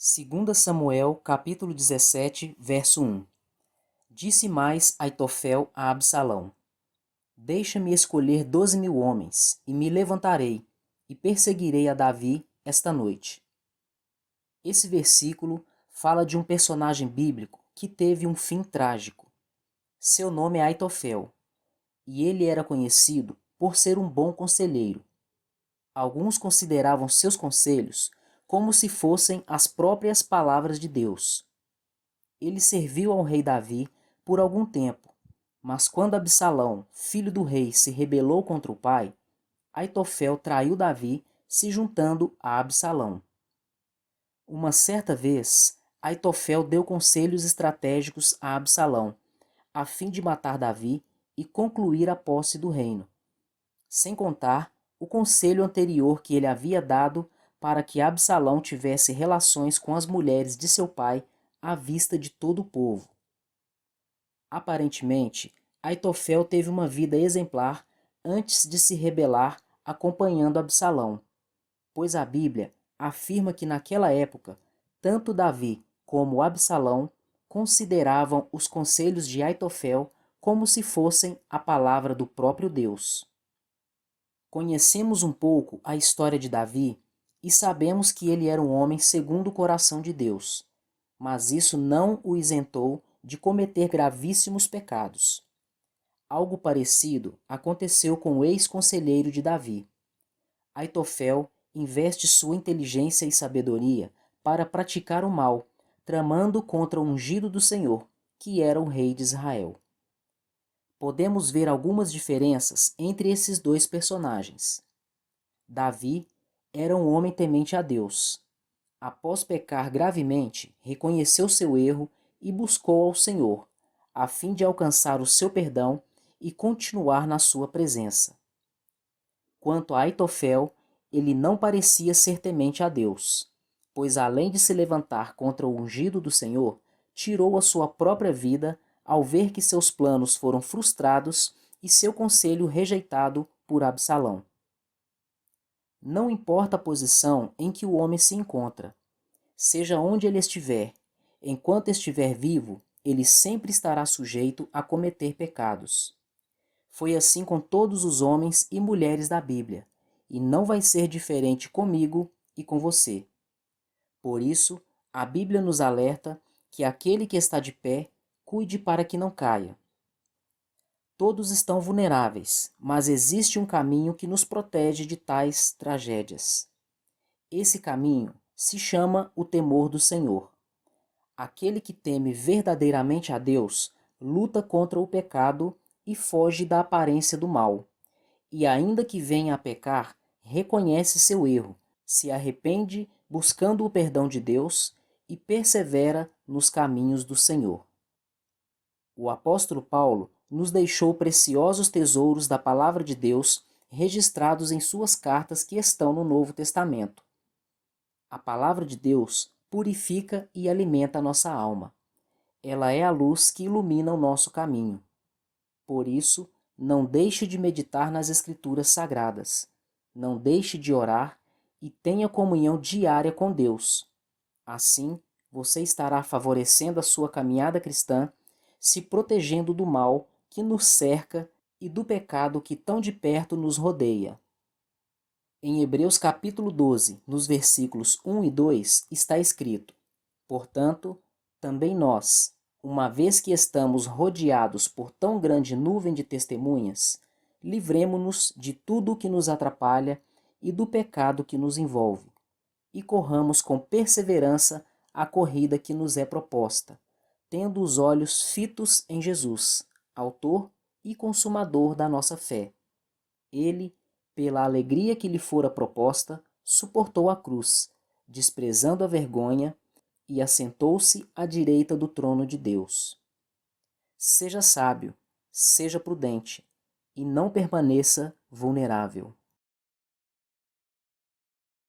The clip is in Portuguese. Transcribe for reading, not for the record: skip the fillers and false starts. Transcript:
2 Samuel, capítulo 17, verso 1. Disse mais Aitofel a Absalão: Deixa-me escolher 12.000 homens, e me levantarei, e perseguirei a Davi esta noite. Esse versículo fala de um personagem bíblico que teve um fim trágico. Seu nome é Aitofel, e ele era conhecido por ser um bom conselheiro. Alguns consideravam seus conselhos como se fossem as próprias palavras de Deus. Ele serviu ao rei Davi por algum tempo, mas quando Absalão, filho do rei, se rebelou contra o pai, Aitofel traiu Davi, se juntando a Absalão. Uma certa vez, Aitofel deu conselhos estratégicos a Absalão, a fim de matar Davi e concluir a posse do reino, sem contar o conselho anterior que ele havia dado para que Absalão tivesse relações com as mulheres de seu pai à vista de todo o povo. Aparentemente, Aitofel teve uma vida exemplar antes de se rebelar acompanhando Absalão, pois a Bíblia afirma que naquela época, tanto Davi como Absalão consideravam os conselhos de Aitofel como se fossem a palavra do próprio Deus. Conhecemos um pouco a história de Davi e sabemos que ele era um homem segundo o coração de Deus, mas isso não o isentou de cometer gravíssimos pecados. Algo parecido aconteceu com o ex-conselheiro de Davi. Aitofel investe sua inteligência e sabedoria para praticar o mal, tramando contra o ungido do Senhor, que era o rei de Israel. Podemos ver algumas diferenças entre esses dois personagens. Davi era um homem temente a Deus. Após pecar gravemente, reconheceu seu erro e buscou ao Senhor, a fim de alcançar o seu perdão e continuar na sua presença. Quanto a Aitofel, ele não parecia ser temente a Deus, pois além de se levantar contra o ungido do Senhor, tirou a sua própria vida ao ver que seus planos foram frustrados e seu conselho rejeitado por Absalão. Não importa a posição em que o homem se encontra, seja onde ele estiver, enquanto estiver vivo, ele sempre estará sujeito a cometer pecados. Foi assim com todos os homens e mulheres da Bíblia, e não vai ser diferente comigo e com você. Por isso, a Bíblia nos alerta que aquele que está de pé, cuide para que não caia. Todos estão vulneráveis, mas existe um caminho que nos protege de tais tragédias. Esse caminho se chama o temor do Senhor. Aquele que teme verdadeiramente a Deus luta contra o pecado e foge da aparência do mal. E ainda que venha a pecar, reconhece seu erro, se arrepende buscando o perdão de Deus e persevera nos caminhos do Senhor. O apóstolo Paulo nos deixou preciosos tesouros da palavra de Deus registrados em suas cartas que estão no Novo Testamento. A palavra de Deus purifica e alimenta a nossa alma. Ela é a luz que ilumina o nosso caminho. Por isso, não deixe de meditar nas Escrituras Sagradas. Não deixe de orar e tenha comunhão diária com Deus. Assim, você estará favorecendo a sua caminhada cristã, se protegendo do mal que nos cerca e do pecado que tão de perto nos rodeia. Em Hebreus capítulo 12, nos versículos 1 e 2, está escrito: Portanto, também nós, uma vez que estamos rodeados por tão grande nuvem de testemunhas, livremo-nos de tudo o que nos atrapalha e do pecado que nos envolve, e corramos com perseverança a corrida que nos é proposta, tendo os olhos fitos em Jesus, autor e consumador da nossa fé. Ele, pela alegria que lhe fora proposta, suportou a cruz, desprezando a vergonha, e assentou-se à direita do trono de Deus. Seja sábio, seja prudente, e não permaneça vulnerável.